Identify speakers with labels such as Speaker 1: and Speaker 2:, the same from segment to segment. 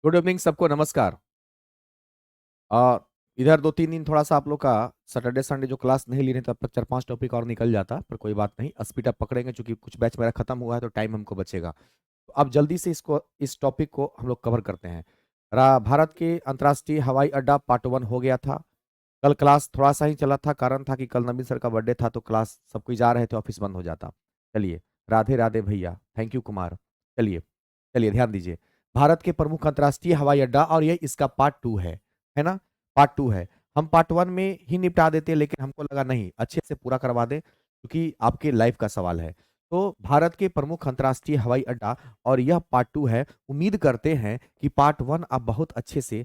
Speaker 1: Good evening सबको, नमस्कार। आ, इधर 2-3 दिन थोड़ा सा आप लोग का सैटरडे संडे जो क्लास नहीं ली रहे तब तक 4-5 टॉपिक और निकल जाता, पर कोई बात नहीं, स्पीड अप पकड़ेंगे क्योंकि कुछ बैच मेरा खत्म हुआ है तो टाइम हमको बचेगा। तो अब जल्दी से इस टॉपिक को हम लोग कवर करते हैं। भारत के अंतर्राष्ट्रीय हवाई अड्डा पार्ट 1 हो गया था। कल क्लास थोड़ा सा ही चला था, कारण था कि कल नवीन सर का बर्थडे था तो क्लास सब कोई जा रहे थे, ऑफिस बंद हो जाता। चलिए, राधे राधे भैया, थैंक यू कुमार। चलिए चलिए ध्यान दीजिए। भारत के प्रमुख अंतर्राष्ट्रीय हवाई अड्डा, और ये इसका पार्ट 2 है ना। पार्ट 2 है। हम पार्ट 1 में ही निपटा देते, लेकिन हमको लगा नहीं, अच्छे से पूरा करवा दें क्योंकि आपके लाइफ का सवाल है। तो भारत के प्रमुख अंतर्राष्ट्रीय हवाई अड्डा, और यह पार्ट 2 है। उम्मीद करते हैं कि पार्ट 1 आप बहुत अच्छे से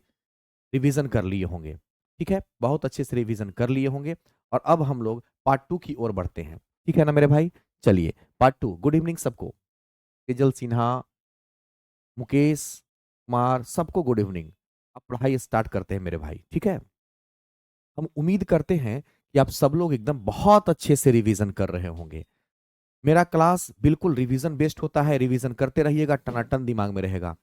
Speaker 1: रिवीजन कर लिए होंगे। ठीक है, बहुत अच्छे से रिवीजन कर लिए होंगे। और अब हम लोग पार्ट 2 की ओर बढ़ते हैं। ठीक है ना मेरे भाई। चलिए, पार्ट 2। गुड इवनिंग सबको। तेजल सिन्हा, मुकेश कुमार, सबको गुड इवनिंग। अब पढ़ाई स्टार्ट करते हैं मेरे भाई, ठीक है। हम उम्मीद करते हैं कि आप सब लोग एकदम बहुत अच्छे से रिवीजन कर रहे होंगे। मेरा क्लास बिल्कुल रिवीजन बेस्ड होता है, रिवीजन करते रहिएगा, टनाटन दिमाग में रहेगा।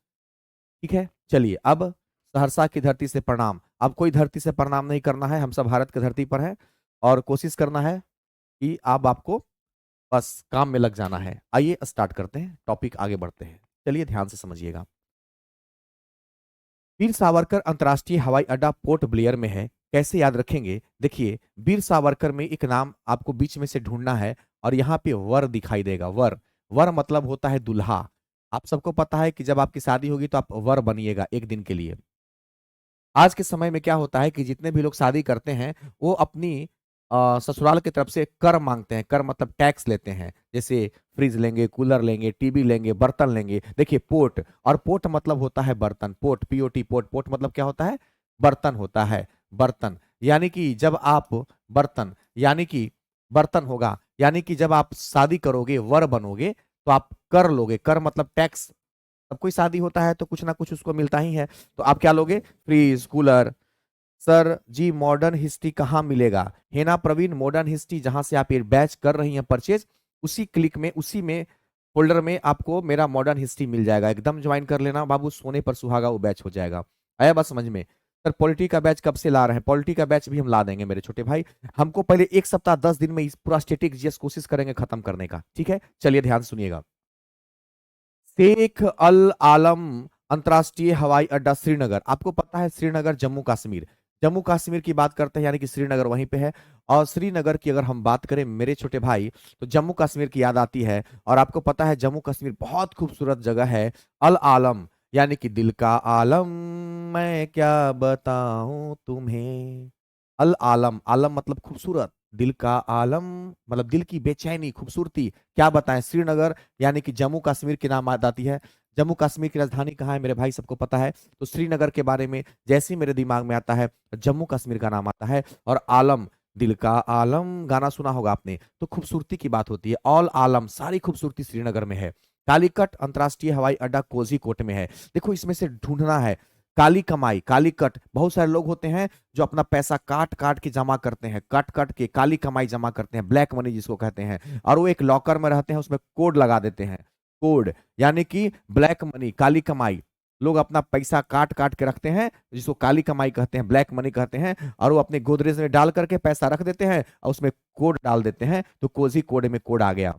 Speaker 1: ठीक है, चलिए अब सहरसा की धरती से प्रणाम। अब कोई धरती से प्रणाम नहीं करना है, हम सब भारत की धरती पर हैं। और कोशिश करना है कि अब आपको बस काम में लग जाना है। आइए स्टार्ट करते हैं, टॉपिक आगे बढ़ते हैं। चलिए ध्यान से समझिएगा। वीर सावरकर अंतर्राष्ट्रीय हवाई अड्डा पोर्ट ब्लेयर में है। कैसे याद रखेंगे? देखिए, वीर सावरकर में एक नाम आपको बीच में से ढूंढना है, और यहाँ पे वर दिखाई देगा। वर, वर मतलब होता है दुल्हा। आप सबको पता है कि जब आपकी शादी होगी तो आप वर बनिएगा एक दिन के लिए। आज के समय में क्या होता है कि जितने भी लोग शादी करते हैं वो अपनी ससुराल की तरफ से कर मांगते हैं। कर मतलब टैक्स लेते हैं, जैसे फ्रिज लेंगे, कूलर लेंगे, टीवी लेंगे, बर्तन लेंगे। देखिए, पोर्ट, और पोर्ट मतलब होता है बर्तन। Port, POT, port. पोर्ट मतलब क्या होता है? बर्तन होता है। बर्तन यानी कि जब आप बर्तन यानी कि बर्तन होगा, यानी कि जब आप शादी करोगे, वर बनोगे, तो आप कर लोगे। कर मतलब टैक्स। अब कोई शादी होता है तो कुछ ना कुछ उसको मिलता ही है। तो आप क्या लोगे? Fridge, cooler. Sir ji, modern history कहाँ मिलेगा? है ना प्रवीण, मॉडर्न हिस्ट्री जहां से आप ये बैच कर रही हैं परचेज, उसी क्लिक में, उसी में फोल्डर में आपको मेरा मॉडर्न हिस्ट्री मिल जाएगा। एकदम ज्वाइन कर लेना बाबू, सोने पर सुहागा वो बैच हो जाएगा। आया बात समझ में? सर पॉलिटी का बैच कब से ला रहे हैं? पॉलिटी का बैच भी हम ला देंगे मेरे छोटे भाई। हमको पहले 1 सप्ताह 10 दिन में इस पूरा स्टेटिक जीएस कोशिश करेंगे खत्म करने का, ठीक है। चलिए ध्यान से सुनिएगा। शेख अल आलम अंतर्राष्ट्रीय हवाई अड्डा श्रीनगर, आपको पता है श्रीनगर जम्मू कश्मीर। जम्मू कश्मीर की बात करते हैं, यानी कि श्रीनगर वहीं पे है। और श्रीनगर की अगर हम बात करें मेरे छोटे भाई, तो जम्मू कश्मीर की याद आती है। और आपको पता है जम्मू कश्मीर बहुत खूबसूरत जगह है। अल आलम यानी कि दिल का आलम, मैं क्या बताऊं तुम्हें। अल आलम, आलम मतलब खूबसूरत, दिल का आलम मतलब दिल की बेचैनी, खूबसूरती। क्या बताएं, श्रीनगर यानी कि जम्मू कश्मीर की नाम याद आती है। जम्मू कश्मीर की राजधानी कहाँ है मेरे भाई? सबको पता है। तो श्रीनगर के बारे में जैसे ही मेरे दिमाग में आता है, जम्मू कश्मीर का नाम आता है। और आलम, दिल का आलम गाना सुना होगा आपने, तो खूबसूरती की बात होती है। ऑल आलम, सारी खूबसूरती श्रीनगर में है। कालीकट अंतर्राष्ट्रीय हवाई अड्डा कोझीकोड में है। देखो, इसमें से ढूंढना है। काली कमाई, कालीकट, बहुत सारे लोग होते हैं जो अपना पैसा काट काट के जमा करते हैं, काट काट के काली कमाई जमा करते हैं, ब्लैक मनी जिसको कहते हैं। और वो एक लॉकर में रहते हैं, उसमें कोड लगा देते हैं। कोड यानी कि ब्लैक मनी, काली कमाई। लोग अपना पैसा काट काट के रखते हैं, जिसको काली कमाई कहते हैं, ब्लैक मनी कहते हैं। और वो अपने गोदरेज में डाल करके पैसा रख देते हैं और उसमें कोड डाल देते हैं, तो कोजी कोड में कोड आ गया।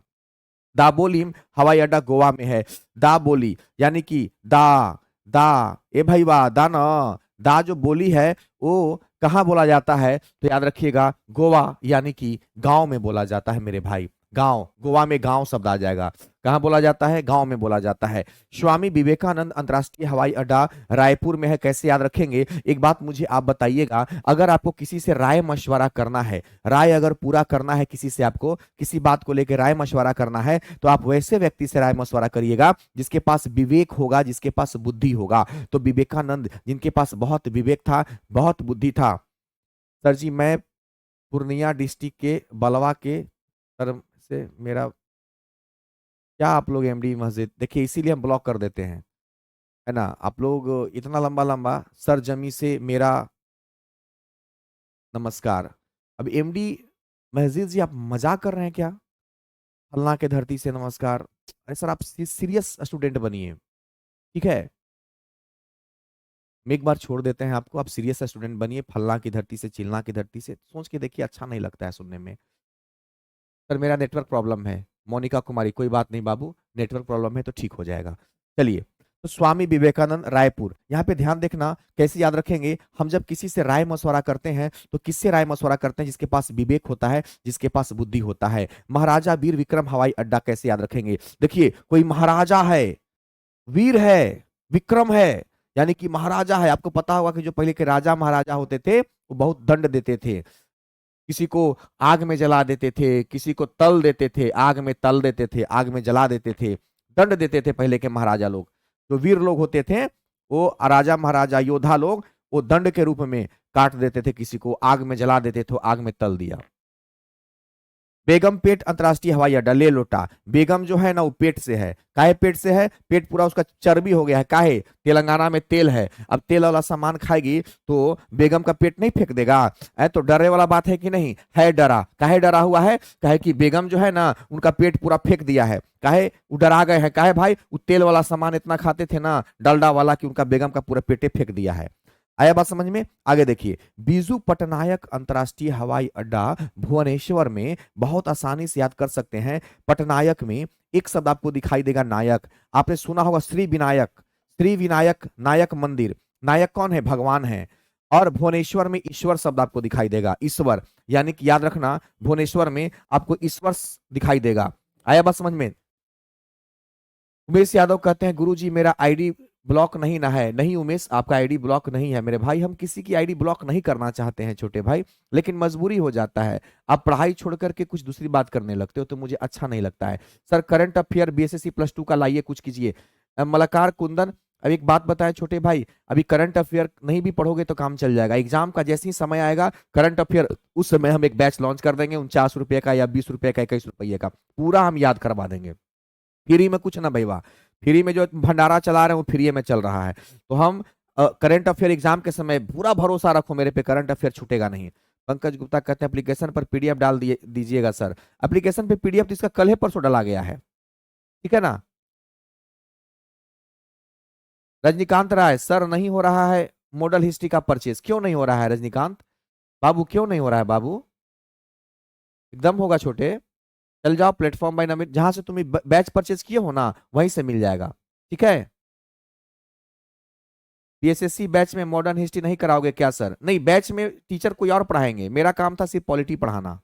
Speaker 1: दाबोली हवाई अड्डा गोवा में है। दाबोली यानी कि दा, दा, ए भाई वाह, दा ना। दा जो बोली है वो कहाँ बोला जाता है? तो याद रखिएगा, गोवा यानी कि गांव में बोला जाता है मेरे भाई। गांव, गोवा में गांव शब्द आ जाएगा। कहाँ बोला जाता है? गांव में बोला जाता है। स्वामी विवेकानंद अंतर्राष्ट्रीय हवाई अड्डा रायपुर में है। कैसे याद रखेंगे? एक बात मुझे आप बताइएगा, अगर आपको किसी से राय मशवरा करना है, राय अगर पूरा करना है किसी से, आपको किसी बात को लेकर राय मशवरा करना है, तो आप वैसे व्यक्ति से राय मशवरा करिएगा जिसके पास विवेक होगा, जिसके पास बुद्धि होगा। तो विवेकानंद, जिनके पास बहुत विवेक था, बहुत बुद्धि था। सर जी, मैं पूर्णिया डिस्ट्रिक्ट के बलवा के तरफ से, मेरा क्या आप लोग एमडी मस्जिद, देखिए इसीलिए हम ब्लॉक कर देते हैं, है ना। आप लोग इतना लंबा लंबा, सर जमी से मेरा नमस्कार। अब एमडी मस्जिद जी, आप मजाक कर रहे हैं क्या? फलना के धरती से नमस्कार। अरे सर, आप सीरियस स्टूडेंट बनिए, ठीक है। हम एक बार छोड़ देते हैं आपको, आप सीरियस स्टूडेंट बनिए, फलना की धरती से चिलना की धरती से, सोच के देखिए, अच्छा नहीं लगता है सुनने में। सर मेरा नेटवर्क प्रॉब्लम है, मोनिका कुमारी, कोई बात नहीं बाबू, नेटवर्क प्रॉब्लम है तो ठीक हो जाएगा। चलिए, तो स्वामी विवेकानंद रायपुर, यहाँ पे ध्यान देखना, कैसे याद रखेंगे, हम जब किसी से राय मशवरा करते हैं तो किससे राय मशवरा करते हैं? जिसके पास विवेक होता है, जिसके पास बुद्धि होता है। महाराजा वीर विक्रम हवाई अड्डा कैसे याद रखेंगे? देखिए, कोई महाराजा है, वीर है, विक्रम है, यानी कि महाराजा है। आपको पता होगा कि जो पहले के राजा महाराजा होते थे वो बहुत दंड देते थे, किसी को आग में जला देते थे, किसी को तल देते थे, आग में तल देते थे, आग में जला देते थे, दंड देते थे पहले के महाराजा लोग। जो वीर लोग होते थे, वो राजा महाराजा योद्धा लोग, वो दंड के रूप में काट देते थे, किसी को आग में जला देते थे, आग में तल दिया। बेगमपेट अंतरराष्ट्रीय हवाई अड्डा, ले लोटा, बेगम जो है ना वो पेट से है, काहे पेट से है? पेट पूरा उसका चर्बी हो गया है, काहे? तेलंगाना में तेल है, अब तेल वाला सामान खाएगी तो बेगम का पेट नहीं फेंक देगा? है तो डरे वाला बात है कि नहीं है? डरा, काहे डरा हुआ है? काहे कि बेगम जो है ना उनका पेट पूरा फेंक दिया है, काहे वो डरा गए हैं? काहे भाई? वो तेल वाला सामान इतना खाते थे ना, डालडा वाला, कि उनका बेगम का पूरा पेटे फेंक दिया है। आया बात समझ में? आगे देखिए, बीजू पटनायक अंतरराष्ट्रीय हवाई अड्डा भुवनेश्वर में, बहुत आसानी से याद कर सकते हैं। पटनायक में एक शब्द आपको दिखाई देगा, नायक। आपने सुना होगा श्री विनायक, श्री विनायक नायक मंदिर, नायक कौन है? भगवान है। और भुवनेश्वर में ईश्वर शब्द आपको दिखाई देगा, ईश्वर, यानी कि याद रखना, भुवनेश्वर में आपको ईश्वर दिखाई देगा। आया बात समझ में? उमेश यादव कहते हैं गुरुजी मेरा आईडी ब्लॉक नहीं ना है। नहीं उमेश, आपका आईडी ब्लॉक नहीं है मेरे भाई, हम किसी की आईडी ब्लॉक नहीं करना चाहते हैं छोटे भाई, लेकिन मजबूरी हो जाता है। आप पढ़ाई छोड़ करके कुछ दूसरी बात करने लगते हो तो मुझे अच्छा नहीं लगता है। सर करंट अफेयर बीएसएससी +2 का लाइए, कुछ कीजिए। मलाकार कुंदन, अब एक बात बताएं छोटे भाई, अभी करंट अफेयर नहीं भी पढ़ोगे तो काम चल जाएगा। एग्जाम का जैसे ही समय आएगा करंट अफेयर, उस समय हम एक बैच लॉन्च कर देंगे, 49 रुपए का या 20 रुपए का, 21 रुपए का, पूरा हम याद करवा देंगे। फ्री में कुछ ना भैया, फ्री में जो भंडारा चला रहे हैं वो फ्री में चल रहा है। तो हम करंट अफेयर एग्जाम के समय पूरा भरोसा रखो मेरे पे, करंट अफेयर छूटेगा नहीं। पंकज गुप्ता कहते हैं एप्लीकेशन पर पीडीएफ डाल दीजिएगा सर। एप्लीकेशन पे पीडीएफ तो इसका कल है परसों डाला गया है, ठीक है ना। रजनीकांत राय, सर नहीं हो रहा है मॉडल हिस्ट्री का परचेज, क्यों नहीं हो रहा है रजनीकांत बाबू, क्यों नहीं हो रहा है बाबू? एकदम होगा छोटे, चल जाओ प्लेटफॉर्म बाय नंबर, जहां से तुम बैच परचेज किए हो ना वहीं से मिल जाएगा, ठीक है। बीएसएससी बैच में मॉडर्न हिस्ट्री नहीं कराओगे क्या सर? नहीं, बैच में टीचर कोई और पढ़ाएंगे, मेरा काम था सिर्फ पॉलिटी पढ़ाना।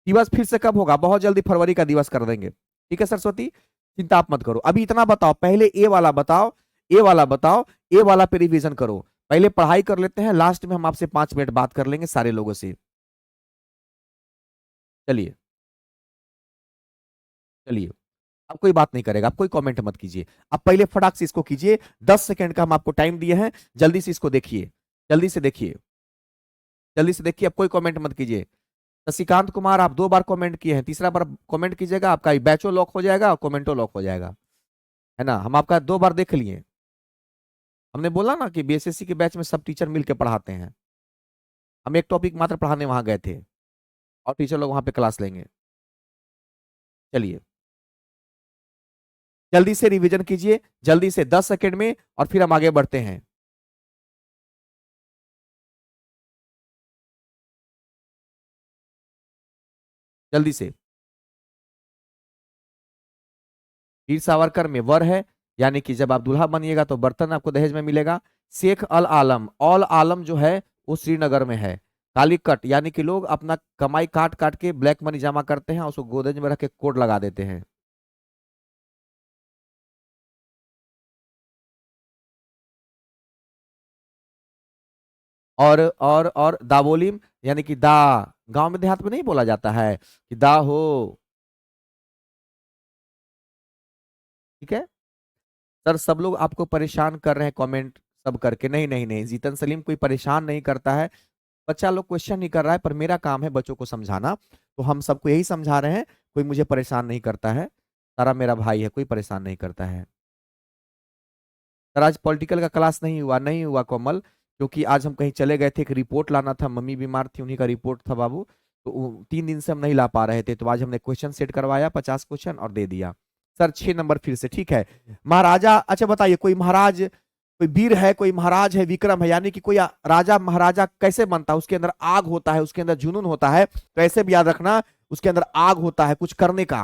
Speaker 1: दिवस फिर से कब होगा? बहुत जल्दी फरवरी का दिवस कर देंगे, ठीक है सरस्वती, चिंता आप मत करो। अभी इतना बताओ, पहले ए वाला बताओ, ए वाला बताओ, ए वाला पे रिवीजन करो, पहले पढ़ाई कर लेते हैं, लास्ट में हम आपसे 5 मिनट बात कर लेंगे सारे लोगों से। चलिए चलिए, अब कोई बात नहीं करेगा, आप कोई कमेंट मत कीजिए, आप पहले फटाक से इसको कीजिए। 10 सेकंड का हम आपको टाइम दिए हैं, जल्दी से इसको देखिए, जल्दी से देखिए, जल्दी से देखिए, अब कोई कमेंट मत कीजिए। शशिकांत कुमार, आप 2 बार कमेंट किए हैं, तीसरा बार कमेंट कीजिएगा, आपका बैचो लॉक हो जाएगा और कमेंटो लॉक हो जाएगा, है ना। हम आपका 2 बार देख लिए, हमने बोला ना कि बीएसएससी के बैच में सब टीचर मिलकर पढ़ाते हैं, हम एक टॉपिक मात्र पढ़ाने वहां गए थे और टीचर लोग वहां पे क्लास लेंगे। चलिए जल्दी से रिवीजन कीजिए, जल्दी से 10 सेकंड में, और फिर हम आगे बढ़ते हैं। जल्दी से। वीर सावरकर में वर है, यानी कि जब आप दूल्हा बनिएगा तो बर्तन आपको दहेज में मिलेगा। शेख अल आलम, ऑल आलम जो है वो श्रीनगर में है। कालीकट, यानी कि लोग अपना कमाई काट काट के ब्लैक मनी जमा करते हैं, उसको गोदरेज में रख के कोड लगा देते हैं। और दावोलिम, यानी कि दा, गांव में देहात में नहीं बोला जाता है कि दा हो, ठीक है। सर सब लोग आपको परेशान कर रहे हैं कमेंट सब करके, नहीं नहीं नहीं, जीतन सलीम कोई परेशान नहीं करता है, बच्चा लोग क्वेश्चन नहीं कर रहा है, पर मेरा काम है बच्चों को समझाना, तो हम सबको यही समझा रहे हैं, कोई मुझे परेशान नहीं करता है, सारा मेरा भाई है, कोई परेशान नहीं करता है। सर आज पॉलिटिकल का क्लास नहीं हुआ, नहीं हुआ कोमल, क्योंकि आज हम कहीं चले गए थे, एक रिपोर्ट लाना था, मम्मी बीमार थी, उन्हीं का रिपोर्ट था बाबू, तो 3 दिन से हम नहीं ला पा रहे थे, तो आज हमने क्वेश्चन सेट करवाया 50 क्वेश्चन और दे दिया। सर 6 नंबर फिर से, ठीक है। महाराजा, अच्छा बताइए कोई महाराज कोई वीर है, कोई महाराज है, विक्रम है, यानी कि कोई राजा महाराजा कैसे बनता है, उसके अंदर आग होता है, उसके अंदर जुनून होता है, तो ऐसे भी याद रखना उसके अंदर आग होता है कुछ करने का,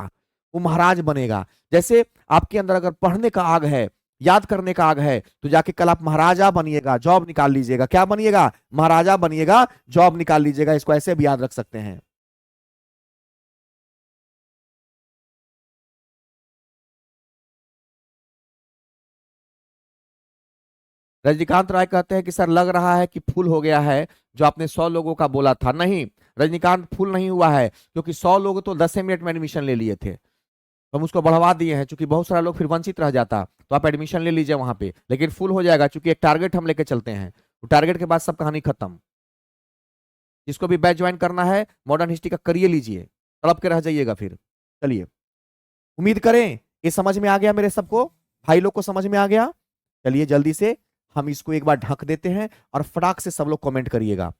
Speaker 1: वो महाराज बनेगा। जैसे आपके अंदर अगर पढ़ने का आग है, याद करने का आग है, तो जाके कल आप महाराजा बनिएगा, जॉब निकाल लीजिएगा। क्या बनिएगा? महाराजा बनिएगा, जॉब निकाल लीजिएगा। इसको ऐसे भी याद रख सकते हैं। रजनीकांत राय कहते हैं कि सर लग रहा है कि फुल हो गया है, जो आपने 100 लोगों का बोला था। नहीं, रजनीकांत फुल नहीं हुआ है, क्योंकि 100 लोग तो 10 मिनट में एडमिशन ले लिए थे, तो हम उसको बढ़वा दिए हैं, क्योंकि बहुत सारा लोग फिर वंचित रह जाता। तो आप एडमिशन ले लीजिए वहां पे, लेकिन फुल हो जाएगा, क्योंकि एक टारगेट हम लेके चलते हैं। तो टारगेट के बाद सब कहानी खत्म। जिसको भी बैच ज्वाइन करना है, मॉडर्न हिस्ट्री का करिए लीजिए, तड़प के रह जाइएगा फिर। चलिए, उम्मीद करें ये समझ में आ गया मेरे सबको, भाई लोग को समझ में आ गया। चलिए जल्दी से हम इसको एक बार ढक देते हैं, और फटाक से सब लोग कमेंट करिएगा।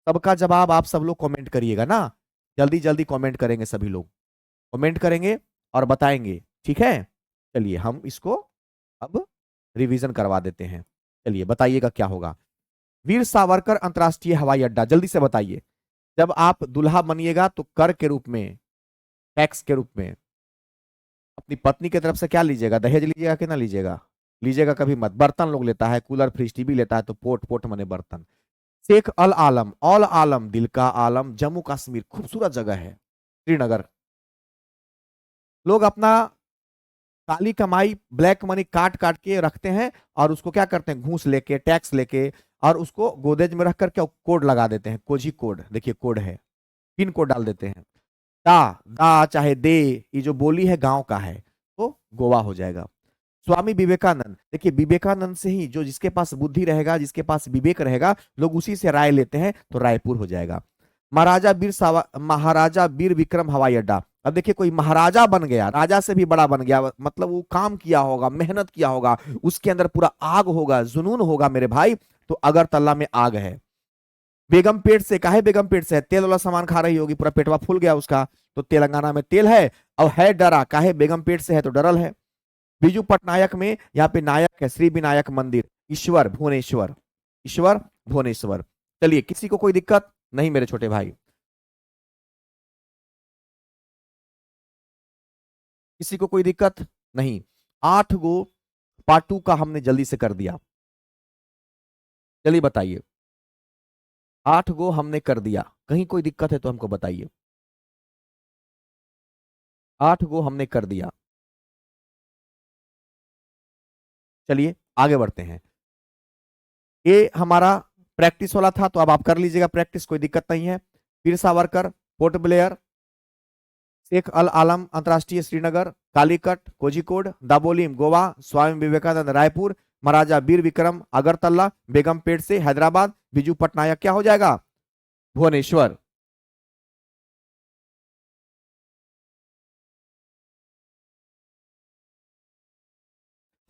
Speaker 1: सबका जवाब आप सब लोग कमेंट करिएगा ना, जल्दी जल्दी कमेंट करेंगे, सभी लोग कमेंट करेंगे और बताएंगे, ठीक है। चलिए हम इसको अब रिवीजन करवा देते हैं। चलिए बताइएगा क्या होगा। वीर सावरकर अंतरराष्ट्रीय हवाई अड्डा, जल्दी से बताइए। जब आप दुल्हा बनिएगा तो कर के रूप में, टैक्स के रूप में अपनी पत्नी की तरफ से क्या लीजिएगा? दहेज लीजिएगा कि ना लीजिएगा? लीजिएगा कभी मत। बर्तन लोग लेता है, कूलर फ्रिज टीवी लेता है, तो पोट पोट मने बर्तन। शेख अल आलम, ऑल आलम, दिल का आलम, जम्मू कश्मीर, खूबसूरत जगह है। श्रीनगर, लोग अपना काली कमाई, ब्लैक मनी काट काट के रखते हैं, और उसको क्या करते हैं, घूस लेके, टैक्स लेके, और उसको गोदेज में रख करके कोड लगा देते हैं। कोजी कोड, देखिए कोड है, पिन कोड डाल देते हैं। दा, दा चाहे दे, ये जो बोली है गांव का है, तो गोवा हो जाएगा। स्वामी विवेकानंद, देखिए विवेकानंद से ही, जो जिसके पास बुद्धि रहेगा, जिसके पास विवेक रहेगा, लोग उसी से राय लेते हैं, तो रायपुर हो जाएगा। महाराजा वीर विक्रम हवाई अड्डा। अब देखिए कोई महाराजा बन गया, राजा से भी बड़ा बन गया, मतलब वो काम किया होगा, मेहनत किया होगा, उसके अंदर पूरा आग होगा, जुनून होगा मेरे भाई। तो अगरतला में आग है। बेगम पेट से, काहे बेगम पेट से है? तेल वाला सामान खा रही होगी, पूरा पेटवा फूल गया उसका, तो तेलंगाना में तेल है। और है डरा, काहे? बेगम पेट से है तो डरल है। बीजू पटनायक में यहाँ पे नायक है, श्री विनायक मंदिर, ईश्वर भुवनेश्वर, ईश्वर भुवनेश्वर। चलिए, किसी को कोई दिक्कत नहीं मेरे छोटे भाई? किसी को कोई दिक्कत नहीं? 8 गो पार्ट 2 का हमने जल्दी से कर दिया। चलिए बताइए, 8 गो हमने कर दिया, कहीं कोई दिक्कत है तो हमको बताइए। 8 गो हमने कर दिया। चलिए आगे बढ़ते हैं। ये हमारा प्रैक्टिस वाला था, तो अब आप कर लीजिएगा प्रैक्टिस, कोई दिक्कत नहीं है। वीर सावरकर, पोर्ट ब्लेयर, शेख अल आलम अंतरराष्ट्रीय श्रीनगर, कालीकट कोझिकोड, दाबोलिम गोवा, स्वामी विवेकानंद रायपुर, महाराजा वीर विक्रम अगरतला, बेगमपेट से हैदराबाद, बिजू पटनायक क्या हो जाएगा? भुवनेश्वर।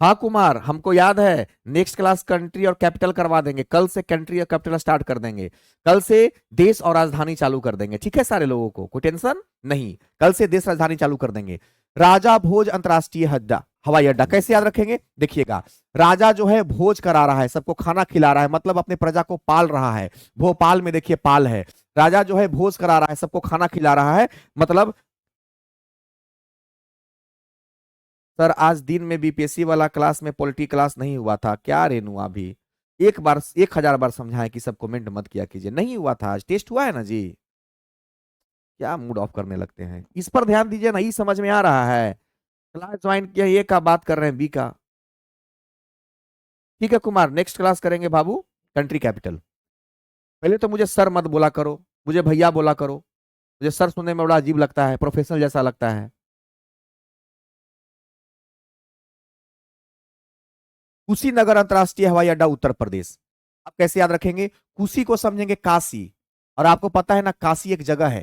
Speaker 1: हाँ कुमार, हमको याद है, नेक्स्ट क्लास कंट्री और कैपिटल करवा देंगे, कल से कंट्री और कैपिटल स्टार्ट कर देंगे, कल से देश और राजधानी चालू कर देंगे, ठीक है सारे लोगों को, कोई टेंशन नहीं, कल से देश राजधानी चालू कर देंगे। राजा भोज अंतरराष्ट्रीय अड्डा, हवाई अड्डा कैसे याद रखेंगे? देखिएगा, राजा जो है भोज करा रहा है, सबको खाना खिला रहा है, मतलब अपने प्रजा को पाल रहा है। भोपाल में देखिए पाल है, राजा जो है भोज करा रहा है, सबको खाना खिला रहा है, मतलब। सर आज दिन में बीपीएससी वाला क्लास में पॉलिटी क्लास नहीं हुआ था क्या रेनू? अभी एक बार 1000 बार समझाएं कि सब कमेंट मत किया कीजिए, नहीं हुआ था, आज टेस्ट हुआ है ना जी। क्या मूड ऑफ करने लगते हैं, इस पर ध्यान दीजिए ना, ये समझ में आ रहा है। क्लास ज्वाइन किया, ये का बात कर रहे हैं बी का। ठीक है कुमार, नेक्स्ट क्लास करेंगे बाबू, कंट्री कैपिटल। पहले तो मुझे सर मत बोला करो, मुझे भैया बोला करो, मुझे सर सुनने में बड़ा अजीब लगता है, प्रोफेशनल जैसा लगता है। कुशीनगर अंतरराष्ट्रीय हवाई अड्डा उत्तर प्रदेश। आप कैसे याद रखेंगे? कुशी को समझेंगे काशी, और आपको पता है ना काशी एक जगह है,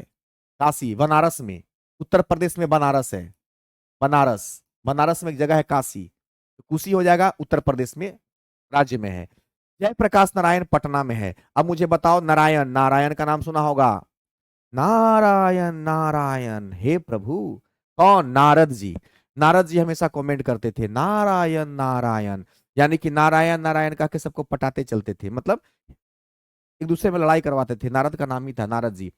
Speaker 1: काशी बनारस में, उत्तर प्रदेश में बनारस है, बनारस, बनारस में एक जगह है काशी, तो कुशी हो जाएगा उत्तर प्रदेश में, राज्य में है। जयप्रकाश नारायण पटना में है। अब मुझे बताओ, नारायण, नारायण का नाम सुना होगा, नारायण नारायण, हे प्रभु, कौन? नारद जी। नारद जी हमेशा कमेंट करते थे नारायण नारायण। यानी कि नारायण नारायण कह के सबको पटाते चलते थे, मतलब एक दूसरे में लड़ाई करवाते थे। नारद का नाम ही था नारद जी।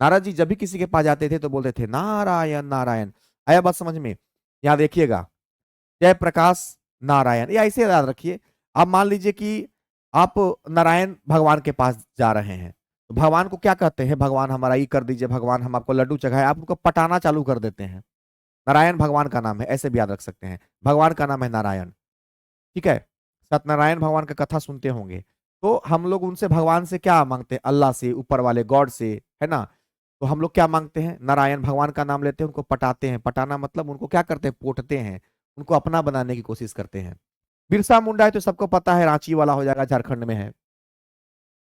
Speaker 1: नारद जी जब भी किसी के पास जाते थे तो बोलते थे नारायण नारायण। आया बात समझ में? यहाँ देखिएगा, जय प्रकाश नारायण, या ऐसे याद रखिए। आप मान लीजिए कि आप नारायण भगवान के पास जा रहे हैं, तो भगवान को क्या कहते हैं? भगवान हमारा ये कर दीजिए, भगवान हम आपको लड्डू चढ़ाए, आप उनको पटाना चालू कर देते हैं। नारायण भगवान का नाम है, ऐसे भी याद रख सकते हैं। भगवान का नाम है नारायण, ठीक है। सत्यनारायण भगवान का कथा सुनते होंगे। तो हम लोग उनसे भगवान से क्या मांगते हैं? अल्लाह से, ऊपर वाले गॉड से, है ना। तो हम लोग क्या मांगते हैं? नारायण भगवान का नाम लेते हैं, उनको पटाते हैं। पटाना मतलब उनको क्या करते हैं? पोटते हैं, उनको अपना बनाने की कोशिश करते हैं। बिरसा मुंडा है तो सबको पता है, रांची वाला हो जाएगा, झारखंड में है।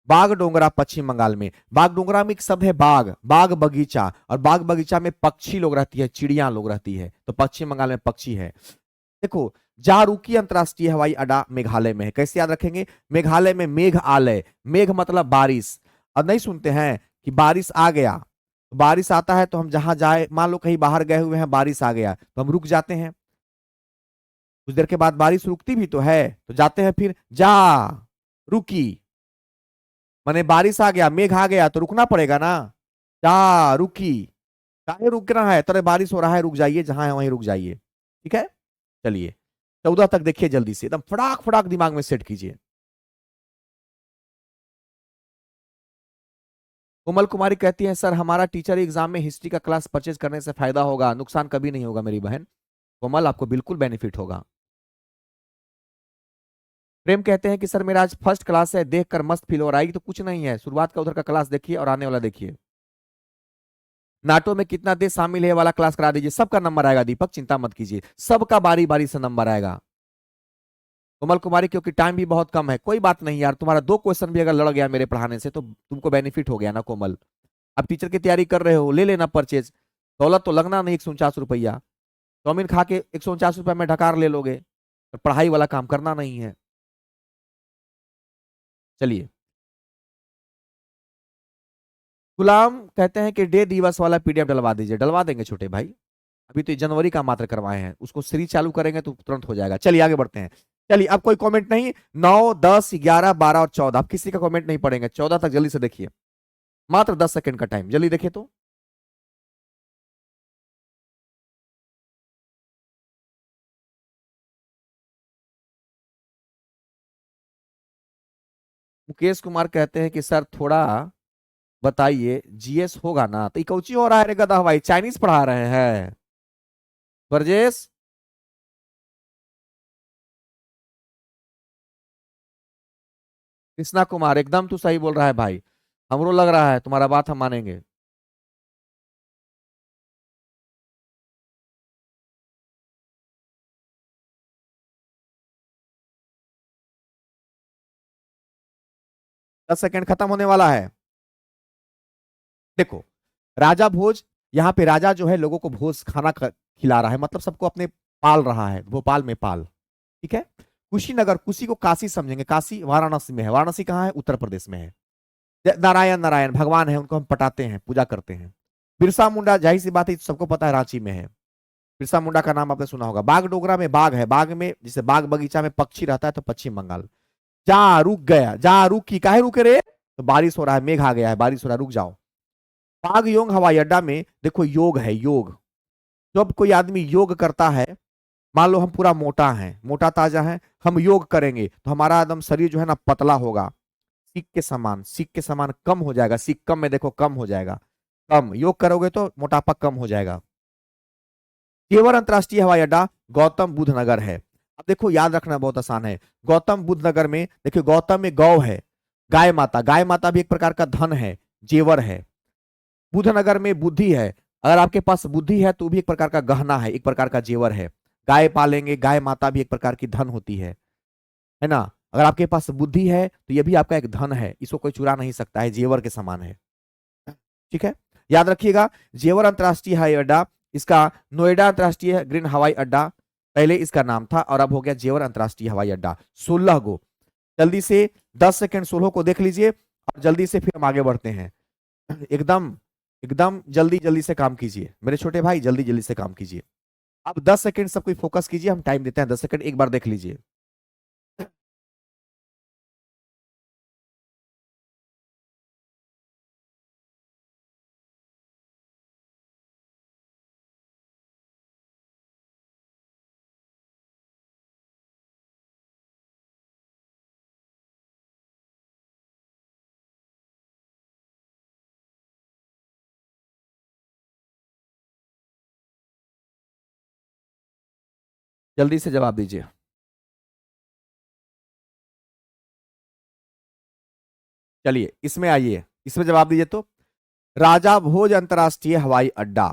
Speaker 1: बाग डोंगरा पश्चिम बंगाल में। बाग डोंगरा में एक शब्द है बाग, बाग बगीचा, और बाग बगीचा में पक्षी लोग रहती है, चिड़िया लोग रहती है, तो पश्चिम बंगाल में पक्षी है। देखो, जारूकी अंतरराष्ट्रीय हवाई अड्डा मेघालय में है। कैसे याद रखेंगे? मेघालय में मेघ आलय, मेघ मतलब बारिश। और नहीं सुनते हैं कि बारिश आ गया, बारिश आता है तो हम जहां जाए, मान लो कहीं बाहर गए हुए हैं, बारिश आ गया तो हम रुक जाते हैं। कुछ देर के बाद बारिश रुकती भी तो है, तो जाते हैं फिर जा रुकी, माने बारिश आ गया, मेघ आ गया तो रुकना पड़ेगा ना। जा रुकी, काहे रुकना है? तेरे बारिश हो रहा है, रुक जाइए, जहां है वहीं रुक जाइए। ठीक है, चलिए 14 तक देखिए, जल्दी से एकदम फटाक फटाक दिमाग में सेट कीजिए। कोमल कुमारी कहती है सर हमारा टीचर एग्जाम में हिस्ट्री का क्लास परचेज करने से फायदा होगा, नुकसान कभी नहीं होगा मेरी बहन। कोमल, आपको बिल्कुल बेनिफिट होगा। प्रेम कहते हैं कि सर मेरा आज फर्स्ट क्लास है, देखकर मस्त फील हो रहा है। तो कुछ नहीं है, शुरुआत का उधर का क्लास देखिए और आने वाला देखिए। नाटो में कितना देश शामिल है वाला क्लास करा दीजिए, सबका नंबर आएगा दीपक, चिंता मत कीजिए, सबका बारी बारी से नंबर आएगा। कोमल कुमारी, क्योंकि टाइम भी बहुत कम है। कोई बात नहीं यार, तुम्हारा 2 क्वेश्चन भी अगर लड़ गया मेरे पढ़ाने से तो तुमको बेनिफिट हो गया ना कोमल। अब टीचर की तैयारी कर रहे हो, ले लेना परचेज। दौलत तो लगना नहीं 149 रुपया, चाउमीन खा के 149 रुपया में ढकार ले लोगे, और पढ़ाई वाला काम करना नहीं है। चलिए, गुलाम कहते हैं कि डे दिवस वाला पीडीएफ डलवा दीजिए। डलवा देंगे छोटे भाई, अभी तो जनवरी का मात्र करवाए हैं, उसको सीरीज चालू करेंगे तो तुरंत हो जाएगा। चलिए आगे बढ़ते हैं। चलिए, अब कोई कमेंट नहीं। 9, 10, 11, 12 और 14, अब किसी का कमेंट नहीं पड़ेंगे। 14 तक जल्दी से देखिए, मात्र 10 सेकंड का टाइम, जल्दी देखिए तो। मुकेश कुमार कहते हैं कि सर थोड़ा बताइए, जीएस होगा ना? तो कौची हो रहा है रे गधा भाई, चाइनीज पढ़ा रहे हैं ब्रजेश? कृष्णा कुमार, एकदम तू सही बोल रहा है भाई, हमरो लग रहा है, तुम्हारा बात हम मानेंगे। 10 सेकंड खत्म होने वाला है। देखो, राजा भोज, यहाँ पे राजा जो है लोगों को भोज खाना खिला रहा है, मतलब सबको अपने पाल रहा है, भोपाल में पाल। ठीक है। कुशीनगर, कुशी को काशी समझेंगे, काशी वाराणसी में है। वाराणसी कहाँ है? उत्तर प्रदेश में है। नारायण नारायण भगवान है, उनको हम पटाते हैं, पूजा करते हैं। बिरसा मुंडा, जाहिर सी बात है सबको पता है, रांची में है। बिरसा मुंडा का नाम आपने सुना होगा। बाग डोगरा में बाग है, बाग में जैसे बाग बगीचा में पक्षी रहता है, तो पश्चिम बंगाल। जा रुक गया, जा रुकी, काहे रुके रे? तो बारिश हो रहा है, मेघ आ गया है, बारिश हो रहा है, रुक जाओ। पाग योंग हवाई अड्डा में देखो, योग है, योग। जब कोई आदमी योग करता है, मान लो हम पूरा मोटा है, मोटा ताजा है, हम योग करेंगे तो हमारा एकदम शरीर जो है ना पतला होगा, सीख के समान, सीख के समान कम हो जाएगा। सीख कम में देखो कम हो जाएगा, कम योग करोगे तो मोटापा कम हो जाएगा। केवल अंतरराष्ट्रीय हवाई अड्डा गौतम बुद्ध नगर है। अब देखो, याद रखना बहुत आसान है। गौतम बुद्ध नगर में देखिए, गौतम में गौ है, गाय माता, गाय माता भी एक प्रकार का धन है, जेवर है। बुद्ध नगर में बुद्धि है, अगर आपके पास बुद्धि है तो भी एक प्रकार का गहना है, एक प्रकार का जेवर है। गाय पालेंगे, गाय माता भी एक प्रकार की धन होती है ना। अगर आपके पास बुद्धि है तो यह भी आपका एक धन है, इसको कोई चुरा नहीं सकता है, जेवर के समान है। ठीक है, याद रखिएगा। जेवर अंतरराष्ट्रीय हवाई अड्डा, इसका नोएडा अंतरराष्ट्रीय ग्रीन हवाई अड्डा पहले इसका नाम था, और अब हो गया जेवर अंतरराष्ट्रीय हवाई अड्डा। 16 गो, जल्दी से 10 सेकंड 16 को देख लीजिए, और जल्दी से फिर हम आगे बढ़ते हैं। एकदम एकदम जल्दी जल्दी से काम कीजिए मेरे छोटे भाई, जल्दी जल्दी से काम कीजिए। अब 10 सेकंड सब कोई फोकस कीजिए, हम टाइम देते हैं 10 सेकंड, एक बार देख लीजिए। जल्दी से जवाब दीजिए। चलिए इसमें आइए, इसमें जवाब दीजिए तो। राजा भोज अंतरराष्ट्रीय हवाई अड्डा।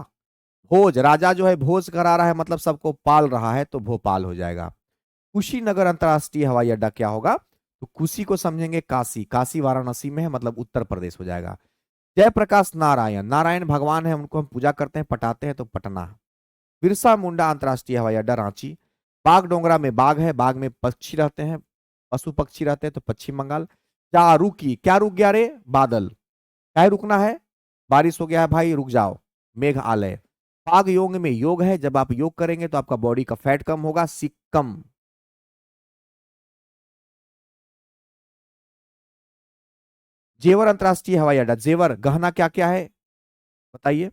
Speaker 1: भोज, राजा जो है भोज करा रहा है, मतलब सबको पाल रहा है, तो भोपाल हो जाएगा। कुशीनगर अंतरराष्ट्रीय हवाई अड्डा क्या होगा? तो कुशी को समझेंगे काशी, काशी वाराणसी में है, मतलब उत्तर प्रदेश हो जाएगा। जयप्रकाश नारायण, नारायण भगवान है, उनको हम पूजा करते हैं, पटाते हैं, तो पटना। बिरसा मुंडा अंतरराष्ट्रीय हवाई अड्डा रांची। बाघ डोंगरा में बाघ है, बाघ में पक्षी रहते हैं, पशु पक्षी रहते हैं, तो पश्चिम बंगाल। क्या रुकी, क्या रुक गया रे? बादल। क्या रुकना है? बारिश हो गया है भाई, रुक जाओ, मेघ आलय। पाग योग में योग है, जब आप योग करेंगे तो आपका बॉडी का फैट कम होगा, सिक्कम। जेवर अंतरराष्ट्रीय हवाई अड्डा, जेवर गहना क्या क्या है बताइए?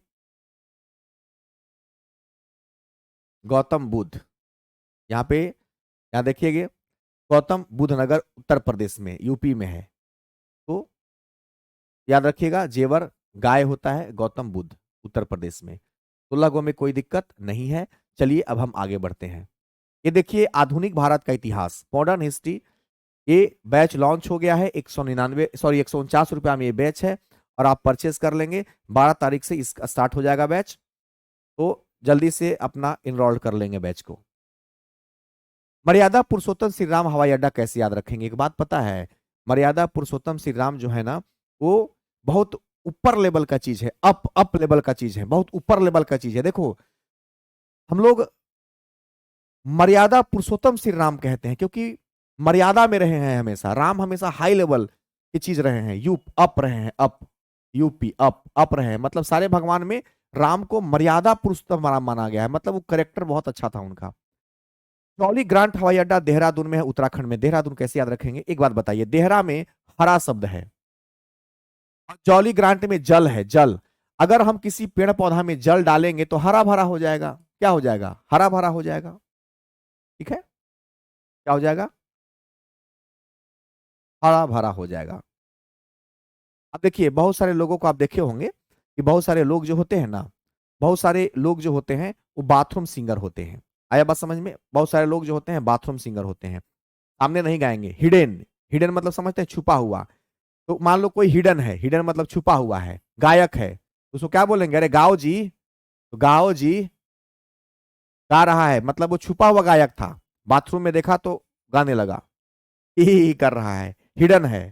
Speaker 1: गौतम बुद्ध। यहाँ पे, यहाँ देखिएगा, गौतम बुद्ध नगर उत्तर प्रदेश में, यूपी में है। तो याद रखिएगा, जेवर गाय होता है, गौतम बुद्ध उत्तर प्रदेश में। तो लगो में कोई दिक्कत नहीं है। चलिए अब हम आगे बढ़ते हैं। ये देखिए, आधुनिक भारत का इतिहास, मॉडर्न हिस्ट्री। ये बैच लॉन्च हो गया है, 199, सॉरी 149 रुपया में ये बैच है, और आप परचेज कर लेंगे। 12 तारीख से इसका स्टार्ट हो जाएगा बैच, तो जल्दी से अपना इनरोल कर लेंगे बैच को। मर्यादा पुरुषोत्तम श्री राम हवाई अड्डा कैसे याद रखेंगे? एक बात पता है, मर्यादा पुरुषोत्तम श्री राम जो है ना, वो बहुत ऊपर लेवल का चीज है, अप लेवल का चीज है, बहुत ऊपर लेवल का चीज है। देखो, हम लोग मर्यादा पुरुषोत्तम श्री राम कहते हैं क्योंकि मर्यादा में रहे हैं हमेशा, राम हमेशा हाई लेवल की चीज रहे हैं, अप रहे हैं, अप, यूपी अप रहे हैं, मतलब सारे भगवान में राम को मर्यादा पुरुषोत्तम माना गया है, मतलब वो करेक्टर बहुत अच्छा था उनका। जॉली ग्रांट हवाई अड्डा देहरादून में है, उत्तराखंड में। देहरादून कैसे याद रखेंगे? एक बात बताइए, देहरा में हरा शब्द है, और जॉली ग्रांट में जल है, जल। अगर हम किसी पेड़ पौधा में जल डालेंगे तो हरा भरा हो जाएगा। क्या हो जाएगा? हरा भरा हो जाएगा। ठीक है, क्या हो जाएगा? हरा भरा हो जाएगा। अब देखिए, बहुत सारे लोगों को आप देखे होंगे कि बहुत सारे लोग जो होते हैं ना, बहुत सारे लोग जो होते हैं वो बाथरूम सिंगर होते हैं। आया बात समझ में? बहुत सारे लोग जो होते हैं बाथरूम सिंगर होते हैं, सामने नहीं गाएंगे। हिडन, हिडन मतलब समझते हैं, छुपा हुआ। तो मान लो कोई हिडन है, हिडन मतलब छुपा हुआ है, गायक है, तो उसको क्या बोलेंगे? अरे गाओ जी, तो गाओ जी, गा रहा है, मतलब वो छुपा हुआ गायक था, बाथरूम में देखा तो गाने लगा, ही कर रहा है, हिडन है।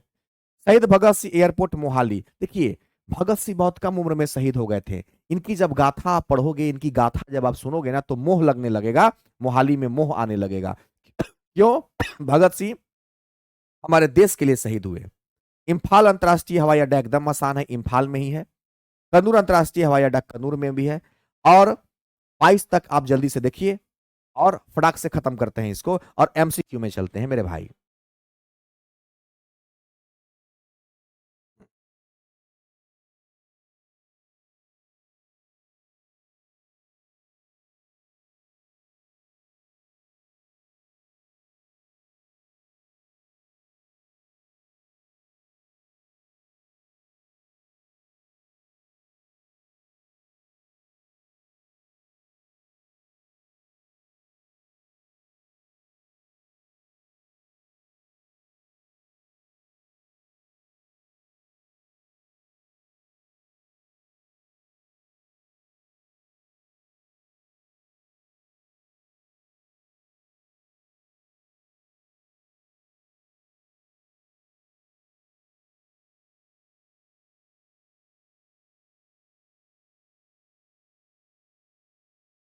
Speaker 1: शहीद भगत सिंह एयरपोर्ट मोहाली। देखिए, भगत सिंह बहुत कम उम्र में शहीद हो गए थे। इनकी जब गाथा आप पढ़ोगे, इनकी गाथा जब आप सुनोगे ना, तो मोह लगने लगेगा, मोहाली में मोह आने लगेगा। क्यों? भगत सिंह हमारे देश के लिए शहीद हुए। इम्फाल अंतरराष्ट्रीय हवाई अड्डा एकदम आसान है, इम्फाल में ही है। कन्नूर अंतरराष्ट्रीय हवाई अड्डा कन्नूर में भी है। और 22 तक आप जल्दी से देखिए, और फटाक से खत्म करते हैं इसको, और एमसीक्यू में चलते हैं मेरे भाई।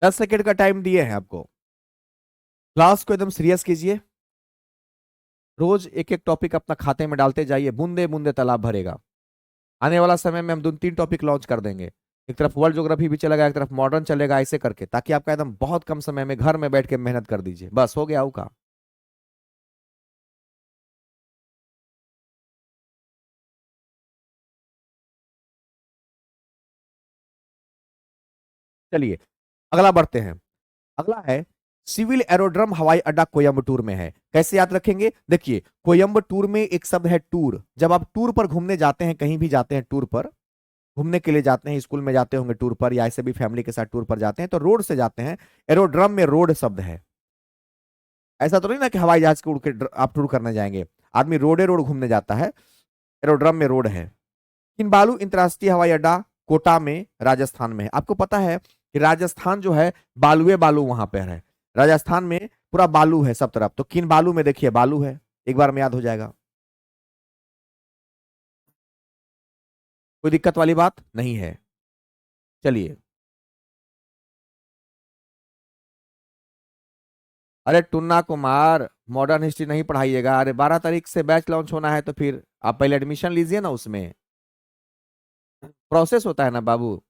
Speaker 1: 10 सेकेंड का टाइम दिए हैं आपको। क्लास को एकदम सीरियस कीजिए, रोज एक एक टॉपिक अपना खाते में डालते जाइए, बूंदे बूंदे तालाब भरेगा। आने वाला समय में हम 2-3 टॉपिक लॉन्च कर देंगे, एक तरफ वर्ल्ड ज्योग्राफी भी चलेगा, एक तरफ मॉडर्न चलेगा, ऐसे करके, ताकि आपका एकदम बहुत कम समय में घर में बैठ के मेहनत कर दीजिए, बस हो गया का। चलिए अगला बढ़ते हैं। अगला है सिविल एरोड्रम हवाई अड्डा कोयम्बटूर में है। कैसे याद रखेंगे? देखिए, कोयम्बटूर में एक शब्द है टूर। जब आप टूर पर घूमने जाते हैं, कहीं भी जाते हैं टूर पर घूमने के लिए जाते हैं, स्कूल में जाते होंगे टूर पर, या ऐसे भी फैमिली के साथ टूर पर जाते हैं, तो रोड से जाते हैं। एरोड्रम में रोड शब्द है, ऐसा तो नहीं ना कि हवाई जहाज के उड़ के आप टूर करने जाएंगे। आदमी रोडे रोड घूमने जाता है, एरोड्रम में रोड है। किनबालू अंतर्राष्ट्रीय हवाई अड्डा कोटा में राजस्थान में है। आपको पता है कि राजस्थान जो है बालुए बालू वहां पर है। राजस्थान में पूरा बालू है सब तरफ, तो किनबालू में देखिए बालू है, एक बार में याद हो जाएगा। कोई दिक्कत वाली बात नहीं है। चलिए, अरे टुन्ना कुमार, मॉडर्न हिस्ट्री नहीं पढ़ाइएगा। अरे 12 तारीख से बैच लॉन्च होना है, तो फिर आप पहले एडमिशन लीजिए ना, उसमें प्रोसेस होता है ना बाबू।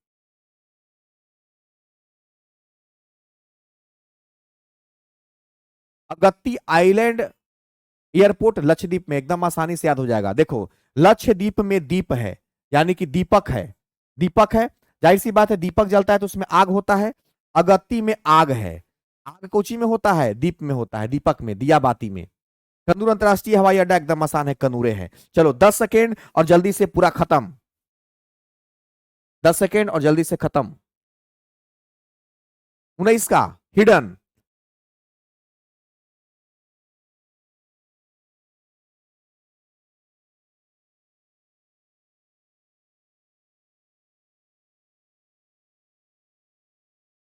Speaker 1: अगत्ती आइलैंड एयरपोर्ट लक्षद्वीप में, एकदम आसानी से याद हो जाएगा। देखो, लक्षद्वीप में दीप है, यानी कि दीपक है। दीपक है, जाहिर सी बात है, दीपक जलता है तो उसमें आग होता है। अगत्ती में आग है। आग कोची में होता है? दीप में होता है, दीपक में, दिया बाती में। कन्नूर अंतरराष्ट्रीय हवाई अड्डा एकदम आसान है, कनूरे है। चलो 10 सेकेंड और जल्दी से पूरा खत्म। 10 सेकेंड और जल्दी से खत्म। 19 का हिडन।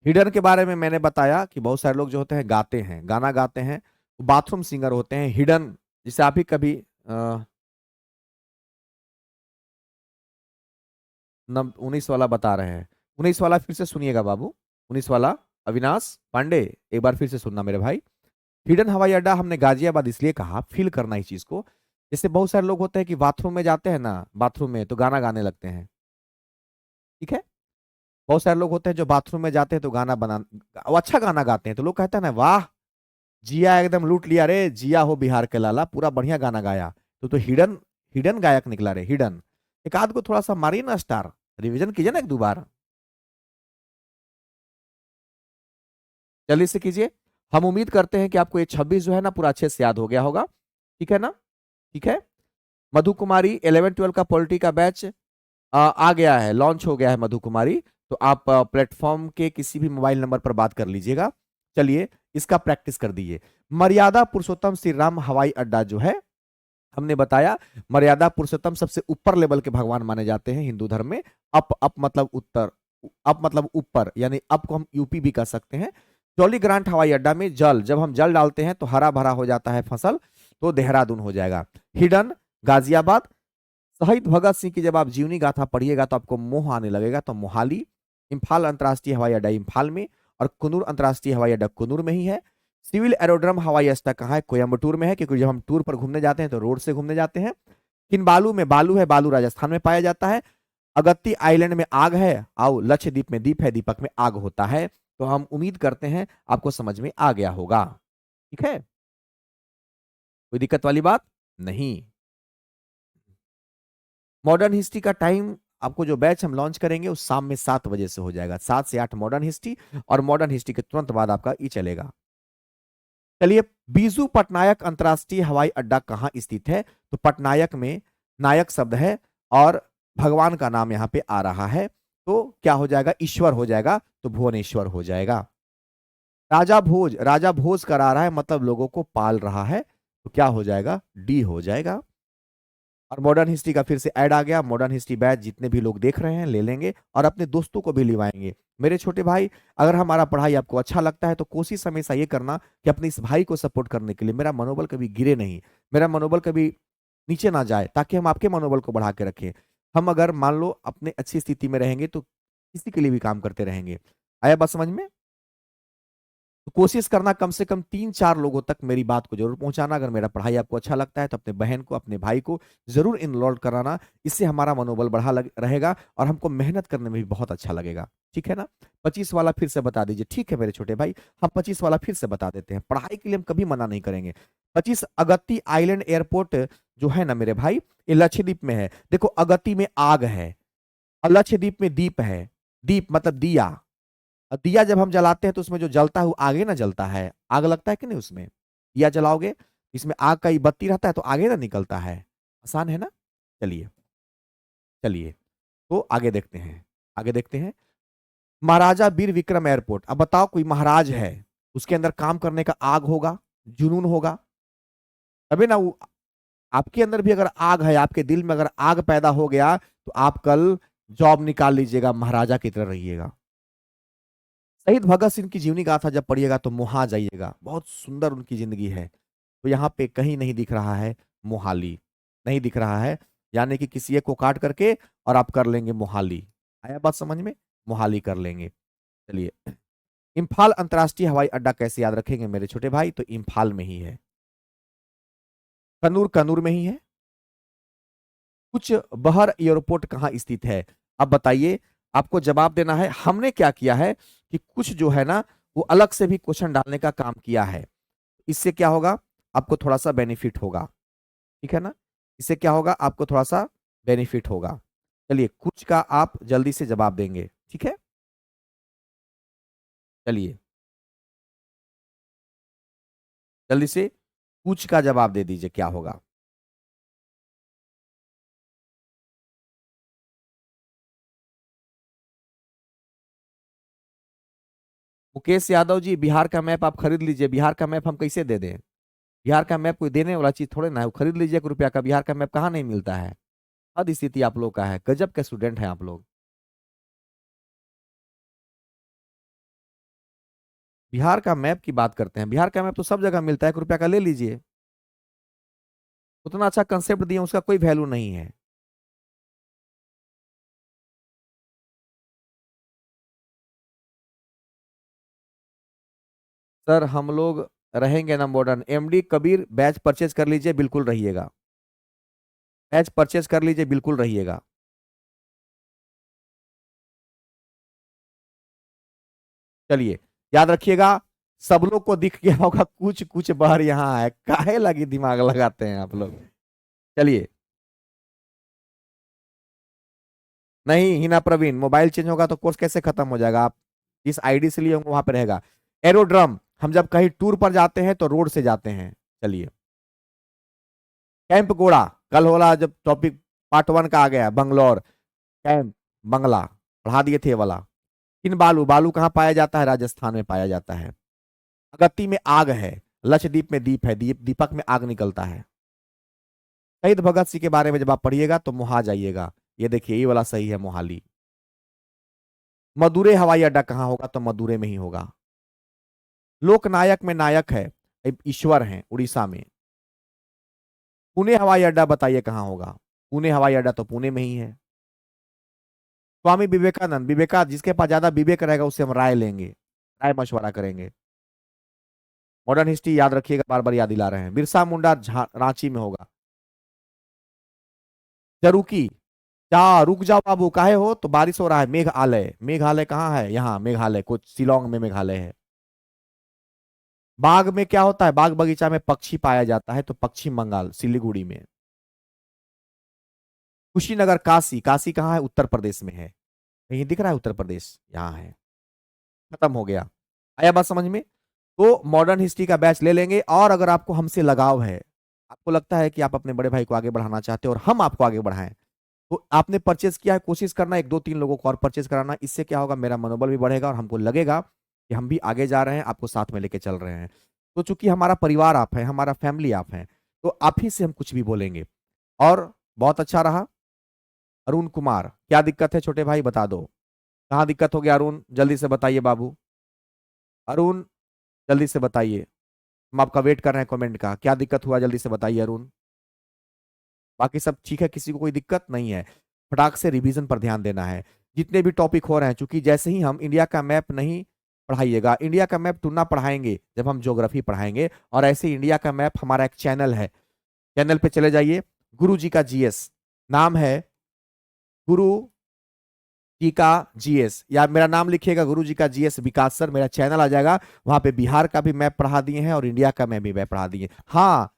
Speaker 1: हिडन के बारे में मैंने बताया कि बहुत सारे लोग जो होते हैं गाते हैं, गाना गाते हैं, बाथरूम सिंगर होते हैं। हिडन, जिसे आप ही कभी 19 वाला बता रहे हैं। 19 वाला फिर से सुनिएगा बाबू। 19 वाला, अविनाश पांडे, एक बार फिर से सुनना मेरे भाई। हिडन हवाई अड्डा हमने गाजियाबाद इसलिए कहा, फील करना इस चीज को। जैसे बहुत सारे लोग होते हैं कि बाथरूम में जाते हैं ना, बाथरूम में तो गाना गाने लगते हैं। ठीक है, बहुत सारे लोग होते हैं जो बाथरूम में जाते हैं तो गाना बना, वो अच्छा गाना गाते हैं, तो लोग कहते हैं ना, वाह जिया एकदम लूट लिया रे, जिया हो बिहार के लाला, पूरा बढ़िया गाना गाया। तो हिडन, हिडन गायक निकला रे, हिडन। एक आध को थोड़ा सा मारिए ना स्टार, रिवीजन कीजिए ना एक दो बार, जल्दी से कीजिए। हम उम्मीद करते हैं कि आपको ये 26 जो है ना पूरा अच्छे से याद हो गया होगा। ठीक है ना? ठीक है। मधु कुमारी 11-12 का पॉलिटी का बैच आ गया है, लॉन्च हो गया है मधु कुमारी। तो आप प्लेटफॉर्म के किसी भी मोबाइल नंबर पर बात कर लीजिएगा। चलिए, इसका प्रैक्टिस कर दीजिए। मर्यादा पुरुषोत्तम श्री राम हवाई अड्डा जो है, हमने बताया मर्यादा पुरुषोत्तम सबसे ऊपर लेवल के भगवान माने जाते हैं हिंदू धर्म में। अप अप मतलब उत्तर, अप मतलब ऊपर, यानी अप को हम यूपी भी कह सकते हैं। जॉली ग्रांट हवाई अड्डा में जल, जब हम जल डालते हैं तो हरा भरा हो जाता है फसल, तो देहरादून हो जाएगा। हिडन गाजियाबाद। शहीद भगत सिंह की जब आप जीवनी गाथा पढ़िएगा तो आपको मोह आने लगेगा, तो मोहाली। इम्फाल अंतर्राष्ट्रीय हवाई अड्डा इम्फाल में, और कुनूर अंतर्राष्ट्रीय हवाई अड्डा कुनूर में ही है। सिविल एरोड्रम हवाई अड्डा कहाँ है? कोयम्बटूर में है, क्योंकि जब हम टूर पर घूमने जाते हैं तो रोड से घूमने जाते हैं। किनबालू में बालू है, बालू राजस्थान में पाया जाता है। अगत्ती आइलैंड में आग है, आओ लक्षद्वीप में दीप है, दीपक में आग होता है। तो हम उम्मीद करते हैं आपको समझ में आ गया होगा। ठीक है, कोई दिक्कत वाली बात नहीं। मॉडर्न हिस्ट्री का टाइम, आपको जो बैच हम लॉन्च करेंगे उस शाम में 7 बजे से हो जाएगा। 7 से 8 मॉडर्न हिस्ट्री, और मॉडर्न हिस्ट्री के तुरंत बाद आपका ई चलेगा। चलिए, बीजू पटनायक अंतर्राष्ट्रीय हवाई अड्डा कहाँ स्थित है? तो पटनायक में नायक शब्द है, और भगवान का नाम यहाँ पे आ रहा है, तो क्या हो जाएगा? ईश्वर हो जाएगा, तो भुवनेश्वर हो जाएगा। राजा भोज, राजा भोज करा रहा है मतलब लोगों को पाल रहा है, तो क्या हो जाएगा? डी हो जाएगा। और मॉडर्न हिस्ट्री का फिर से ऐड आ गया। मॉडर्न हिस्ट्री बैच जितने भी लोग देख रहे हैं ले लेंगे, और अपने दोस्तों को भी लिवाएंगे। मेरे छोटे भाई, अगर हमारा पढ़ाई आपको अच्छा लगता है तो कोशिश हमेशा ये करना कि अपने इस भाई को सपोर्ट करने के लिए मेरा मनोबल कभी गिरे नहीं, मेरा मनोबल कभी नीचे ना जाए, ताकि हम आपके मनोबल को बढ़ा के रखें। हम अगर मान लो अपने अच्छी स्थिति में रहेंगे तो किसी के लिए भी काम करते रहेंगे। आया बात समझ में? तो कोशिश करना कम से कम 3-4 लोगों तक मेरी बात को जरूर पहुंचाना। अगर मेरा पढ़ाई आपको अच्छा लगता है तो अपने बहन को, अपने भाई को जरूर इनरोल कराना। इससे हमारा मनोबल रहेगा, और हमको मेहनत करने में भी बहुत अच्छा लगेगा। ठीक है ना? 25 वाला फिर से बता दीजिए। ठीक है मेरे छोटे भाई, हम 25 वाला फिर से बता देते हैं। पढ़ाई के लिए हम कभी मना नहीं करेंगे। 25 अगत्ती आइलैंड एयरपोर्ट जो है ना मेरे भाई, ये लक्षद्वीप में है। देखो, अगत्ती में आग है और लक्षद्वीप में दीप है। दीप मतलब दिया, और दिया जब हम जलाते हैं तो उसमें जो जलता है वो आगे ना जलता है, आग लगता है कि नहीं उसमें? दिया जलाओगे, इसमें आग का ही बत्ती रहता है तो आगे ना निकलता है। आसान है ना? चलिए, चलिए, तो आगे देखते हैं। आगे देखते हैं। महाराजा वीर विक्रम एयरपोर्ट। अब बताओ, कोई महाराज है, उसके अंदर काम करने का आग होगा, जुनून होगा, तभी ना आपके अंदर भी अगर आग है, आपके दिल में अगर आग पैदा हो गया तो आप कल जॉब निकाल लीजिएगा, महाराजा की तरह रहिएगा। शहीद भगत सिंह की जीवनी गाथा जब पढ़िएगा तो मुहा जाइएगा, बहुत सुंदर उनकी जिंदगी है। तो यहाँ पे कहीं नहीं दिख रहा है मोहाली, नहीं दिख रहा है, यानी कि किसी एक को काट करके और आप कर लेंगे मोहाली। आया बात समझ में? मोहाली कर लेंगे। चलिए, इम्फाल अंतर्राष्ट्रीय हवाई अड्डा कैसे याद रखेंगे मेरे छोटे भाई? तो इम्फाल में ही है। कनूर कनूर में ही है। कुछ बहर एयरपोर्ट कहाँ स्थित है? अब बताइए, आपको जवाब देना है। हमने क्या किया है कि कुछ जो है ना वो अलग से भी क्वेश्चन डालने का काम किया है। इससे क्या होगा, आपको थोड़ा सा बेनिफिट होगा, ठीक है ना? इससे क्या होगा, आपको थोड़ा सा बेनिफिट होगा। चलिए, कुछ का आप जल्दी से जवाब देंगे, ठीक है? चलिए, जल्दी से कुछ का जवाब दे दीजिए, क्या होगा? मुकेश यादव जी, बिहार का मैप आप खरीद लीजिए। बिहार का मैप हम कैसे दे दें? बिहार का मैप कोई देने वाला चीज थोड़े ना है, वो खरीद लीजिए। 1 रुपया का बिहार का मैप कहाँ नहीं मिलता है। हद स्थिति आप लोग का है, गजब के स्टूडेंट हैं आप लोग। बिहार का मैप की बात करते हैं, बिहार का मैप तो सब जगह मिलता है, 1 रुपया का ले लीजिए। उतना अच्छा कंसेप्ट दिए, उसका कोई वैल्यू नहीं है। सर हम लोग रहेंगे ना modern. MD Kabir, batch purchase कर लीजिए, बिल्कुल रहिएगा। बैच परचेज कर लीजिए, बिल्कुल रहिएगा। चलिए, याद रखिएगा, सब लोग को दिख गया होगा कुछ कुछ बार यहाँ है, काहे लगी दिमाग लगाते हैं आप लोग। चलिए, नहीं हिना प्रवीण, मोबाइल चेंज होगा तो कोर्स कैसे खत्म हो जाएगा? आप जिस आईडी से लिए होंगे वहां पे रहेगा। एरोड्रम, हम जब कहीं टूर पर जाते हैं तो रोड से जाते हैं। चलिए, कैंप गोड़ा, कल होला जब टॉपिक पार्ट 1 का आ गया, बंगलौर कैंप, बंगला पढ़ा दिए थे ये वाला। किन बालू, बालू कहाँ पाया जाता है? राजस्थान में पाया जाता है। अगत्ती में आग है, लक्षद्वीप में दीप है, दीपक में आग निकलता है। शहीद भगत सिंह के बारे में जब आप पढ़िएगा तो मुहा जाइएगा। ये देखिए, ये वाला सही है, मोहाली। मदुरै हवाई अड्डा कहाँ होगा? तो मदुरै में ही होगा। लोकनायक में नायक है, ईश्वर हैं, उड़ीसा में। पुणे हवाई अड्डा बताइए कहाँ होगा? पुणे हवाई अड्डा तो पुणे में ही है। स्वामी विवेकानंद, विवेका जिसके पास ज्यादा विवेक रहेगा उससे हम राय लेंगे, राय मशवरा करेंगे। मॉडर्न हिस्ट्री याद रखिएगा, बार बार याद दिला रहे हैं। बिरसा मुंडा रांची में होगा। जरूकी, जा रुक जाओ बाबू, काहे हो? तो बारिश हो रहा है। मेघालय, मेघालय कहाँ है? यहाँ मेघालय, कुछ शिलोंग में मेघालय है। बाग में क्या होता है? बाग बगीचा में पक्षी पाया जाता है, तो पश्चिम बंगाल, सिलीगुड़ी में। कुशीनगर, काशी, काशी कहाँ है? उत्तर प्रदेश में है। कहीं दिख रहा है उत्तर प्रदेश? यहाँ है। खत्म हो गया। आया बात समझ में? तो मॉडर्न हिस्ट्री का बैच ले लेंगे। और अगर आपको हमसे लगाव है, आपको लगता है कि आप अपने बड़े भाई को आगे बढ़ाना चाहते हो और हम आपको आगे बढ़ाएं, तो आपने परचेज किया है, कोशिश करना 1 2 3 लोगों को और परचेज कराना। इससे क्या होगा, मेरा मनोबल भी बढ़ेगा और हमको लगेगा कि हम भी आगे जा रहे हैं, आपको साथ में लेके चल रहे हैं। तो चूंकि हमारा परिवार आप है, हमारा फैमिली आप है, तो आप ही से हम कुछ भी बोलेंगे। और बहुत अच्छा रहा। अरुण कुमार, क्या दिक्कत है छोटे भाई, बता दो। कहाँ दिक्कत हो गया अरुण? जल्दी से बताइए बाबू। अरुण, जल्दी से बताइए, हम आपका वेट कर रहे हैं कमेंट का। क्या दिक्कत हुआ, जल्दी से बताइए अरुण। बाकी सब ठीक है, किसी को कोई दिक्कत नहीं है। फटाक से रिवीजन पर ध्यान देना है। जितने भी टॉपिक हो रहे हैं, चूंकि जैसे ही हम इंडिया का मैप नहीं पढ़ाइएगा, इंडिया का मैप तुलना पढ़ाएंगे जब हम ज्योग्राफी पढ़ाएंगे। और ऐसे इंडिया का मैप, हमारा एक चैनल है, चैनल पे चले जाइए, गुरु जी का जीएस नाम है, गुरु जी का जीएस, या मेरा नाम लिखिएगा गुरु जी का जीएस विकास सर, मेरा चैनल आ जाएगा। वहां पे बिहार का भी मैप पढ़ा दिए हैं और इंडिया का मैप भी मैप पढ़ा दिए। हाँ,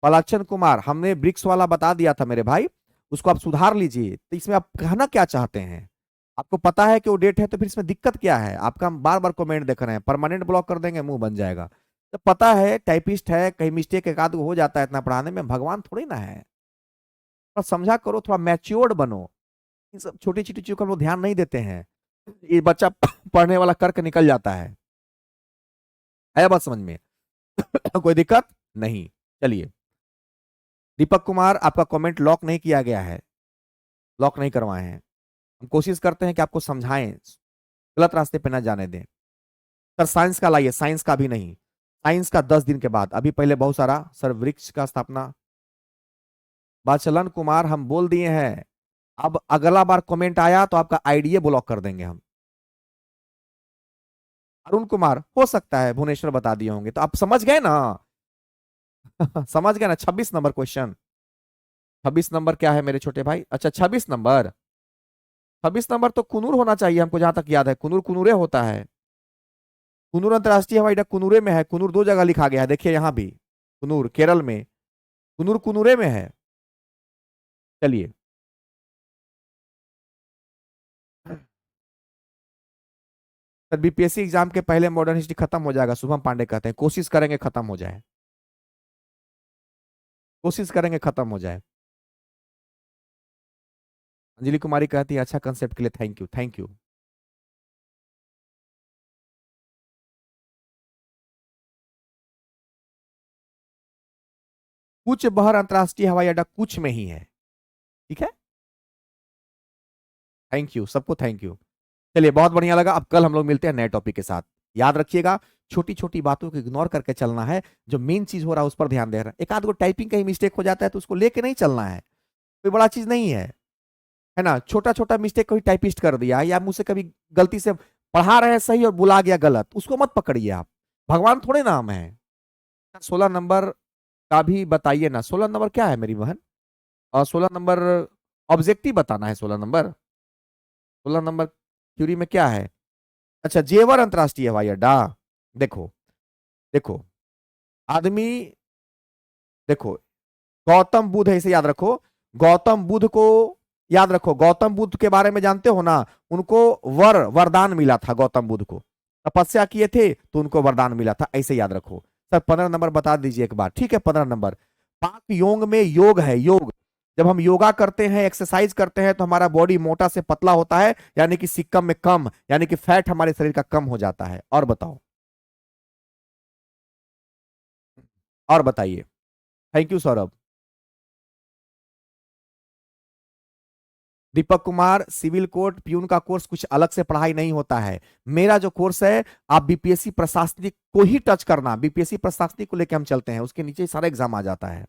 Speaker 1: पलाचन कुमार, हमने ब्रिक्स वाला बता दिया था मेरे भाई, उसको आप सुधार लीजिए। तो इसमें आप कहना क्या चाहते हैं? आपको पता है कि वो डेट है, तो फिर इसमें दिक्कत क्या है? आपका हम बार बार कमेंट देख रहे हैं, परमानेंट ब्लॉक कर देंगे, मुंह बन जाएगा। तो पता है टाइपिस्ट है, कहीं मिस्टेक एक आध हो जाता है, इतना पढ़ाने में भगवान थोड़ी ना है। थोड़ा समझा करो, थोड़ा मैच्योर्ड बनो। इन सब छोटी छोटी चीजों का हम लोग ध्यान नहीं देते हैं। ये बच्चा पढ़ने वाला करके निकल जाता है। आया बात समझ में? कोई दिक्कत नहीं। चलिए, दीपक कुमार, आपका कमेंट लॉक नहीं किया गया है, लॉक नहीं करवाए हैं। हम कोशिश करते हैं कि आपको समझाएं, गलत रास्ते पे ना जाने दें। सर साइंस का लाइए, साइंस का भी नहीं, साइंस का 10 दिन के बाद, अभी पहले बहुत सारा। सर वृक्ष का स्थापना, बाचलन कुमार हम बोल दिए हैं, अब अगला बार कमेंट आया तो आपका आईडीए ब्लॉक कर देंगे हम। अरुण कुमार, हो सकता है भुवनेश्वर बता दिए होंगे, तो आप समझ गए ना। समझ गए ना। 26 नंबर क्वेश्चन, 26 नंबर क्या है मेरे छोटे भाई? अच्छा 26 नंबर, 26 नंबर तो कुनूर होना चाहिए हमको, जहां तक याद है कुनूर कुनूरे होता है। कुनूर अंतरराष्ट्रीय हवाई अड्डा कुनूरे में है, कुनूर 2 जगह लिखा गया है, देखिए यहाँ भी कुनूर केरल में, कुनूर कुनूरे में है। चलिए, सर बीपीएससी एग्जाम के पहले मॉडर्न हिस्ट्री खत्म हो जाएगा, शुभम पांडे कहते हैं, कोशिश करेंगे खत्म हो जाए, कोशिश करेंगे खत्म हो जाए। अंजलि कुमारी कहती है अच्छा कंसेप्ट के लिए थैंक यू, थैंक यू। कुछ बहर अंतरराष्ट्रीय हवाई अड्डा कुछ में ही है, ठीक है। थैंक यू सबको, थैंक यू। चलिए बहुत बढ़िया लगा, अब कल हम लोग मिलते हैं नए टॉपिक के साथ। याद रखिएगा, छोटी छोटी बातों को इग्नोर करके चलना है, जो मेन चीज हो रहा है उस पर ध्यान दे रहा है। एक आध गो टाइपिंग का ही मिस्टेक हो जाता है तो उसको लेके नहीं चलना है, कोई बड़ा चीज नहीं है ना। छोटा छोटा मिस्टेक कोई टाइपिस्ट कर दिया, या मुझसे कभी गलती से पढ़ा रहे हैं सही और बुला गया गलत, उसको मत पकड़िए आप, भगवान थोड़े नाम है। 16 नंबर का भी बताइए ना, 16 नंबर क्या है मेरी बहन? और 16 नंबर ऑब्जेक्टिव बताना है, 16 नंबर, 16 नंबर थ्योरी में क्या है? अच्छा जेवर अंतरराष्ट्रीय हवाई अड्डा, देखो देखो आदमी, देखो गौतम बुद्ध है, इसे याद रखो। गौतम बुद्ध को याद रखो, गौतम बुद्ध के बारे में जानते हो ना, उनको वरदान मिला था, गौतम बुद्ध को तपस्या किए थे तो उनको वरदान मिला था, ऐसे याद रखो। सर 15 नंबर बता दीजिए एक बार, ठीक है 15 नंबर। पाक योग में योग है, योग, जब हम योगा करते हैं एक्सरसाइज करते हैं तो हमारा बॉडी मोटा से पतला होता है, यानी कि सिक्कम में कम, यानी कि फैट हमारे शरीर का कम हो जाता है। और बताओ, और बताइए। Thank you Saurabh. Deepak Kumar, civil court peon का कोर्स कुछ अलग से पढ़ाई नहीं होता है, मेरा जो कोर्स है आप बीपीएससी प्रशासनिक को ही टच करना, बीपीएससी प्रशासनिक को लेकर हम चलते हैं, उसके नीचे सारा एग्जाम आ जाता है।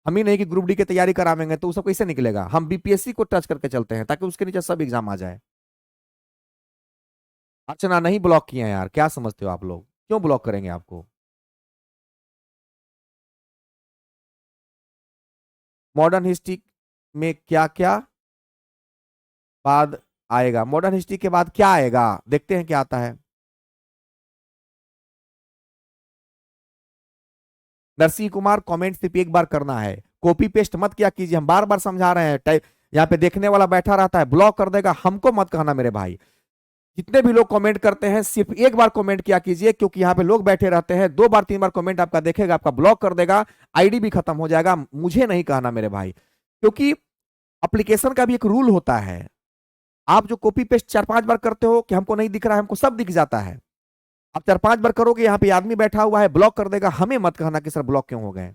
Speaker 1: हम ही नहीं कि ग्रुप डी की तैयारी करावेंगे तो सब कैसे निकलेगा, हम बीपीएससी को टच करके चलते हैं ताकि उसके नीचे सब एग्जाम आ जाए। अर्चना नहीं ब्लॉक किए हैं यार, क्या समझते हो आप लोग, क्यों ब्लॉक करेंगे आपको? मॉडर्न हिस्ट्री में क्या क्या बाद आएगा? मॉडर्न हिस्ट्री के बाद क्या आएगा, देखते हैं क्या आता है। नरसिंह कुमार, कमेंट सिर्फ एक बार करना है, कॉपी पेस्ट मत किया कीजिए, हम बार बार समझा रहे हैं, टाइप यहाँ पे देखने वाला बैठा रहता है ब्लॉक कर देगा, हमको मत कहना मेरे भाई। जितने भी लोग कमेंट करते हैं सिर्फ एक बार कमेंट किया कीजिए, क्योंकि यहाँ पे लोग बैठे रहते हैं, 2 बार 3 बार कमेंट आपका देखेगा, आपका ब्लॉक कर देगा, आईडी भी खत्म हो जाएगा, मुझे नहीं कहना मेरे भाई, क्योंकि एप्लीकेशन का भी एक रूल होता है। आप जो कॉपी पेस्ट 4 5 बार करते हो कि हमको नहीं दिख रहा है, हमको सब दिख जाता है, आप 4 5 बार करोगे, यहाँ पे आदमी बैठा हुआ है ब्लॉक कर देगा, हमें मत कहना कि सर ब्लॉक क्यों हो गए,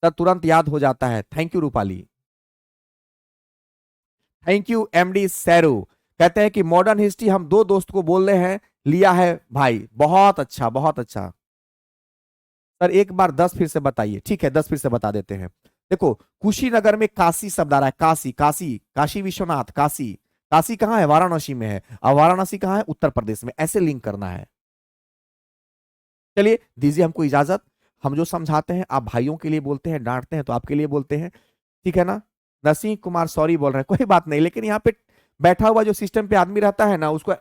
Speaker 1: सर तुरंत याद हो जाता है। Thank you Rupali, thank you MD Sairu. कहते हैं कि मॉडर्न हिस्ट्री हम 2 दोस्त को बोल रहे हैं, लिया है भाई, बहुत अच्छा बहुत अच्छा। सर एक बार 10 फिर से बताइए, ठीक है 10 फिर से बता देते हैं। देखो कुशीनगर में काशी शब्द आ रहा है, काशी काशी, काशी विश्वनाथ काशी, काशी कहाँ है? वाराणसी में है, और वाराणसी कहाँ है? उत्तर प्रदेश में, ऐसे लिंक करना है। चलिए दीजिए हमको इजाजत, हम जो समझाते हैं आप भाइयों के लिए बोलते हैं, डांटते हैं तो आपके लिए बोलते हैं, ठीक है ना। नरसिंह कुमार सॉरी बोल रहे हैं, कोई बात नहीं, लेकिन यहाँ पे बैठा हुआ जो सिस्टम पे आदमी रहता है ना, उसको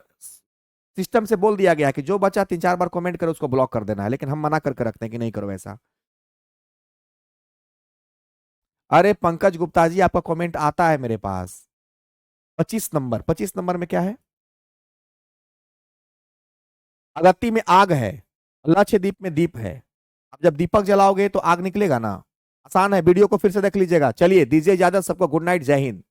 Speaker 1: सिस्टम से बोल दिया गया है कि जो बच्चा 3 4 बार कमेंट करे उसको ब्लॉक कर देना है, लेकिन हम मना करके रखते हैं कि नहीं करो ऐसा। अरे पंकज गुप्ता जी आपका कमेंट आता है मेरे पास। 25 नंबर, 25 नंबर में क्या है? अगत्ती में आग है, लक्षद्वीप में दीप है, अब जब दीपक जलाओगे तो आग निकलेगा ना, आसान है, वीडियो को फिर से देख लीजिएगा। चलिए दीजिए इजाजत सबको, गुड नाइट, जय हिंद।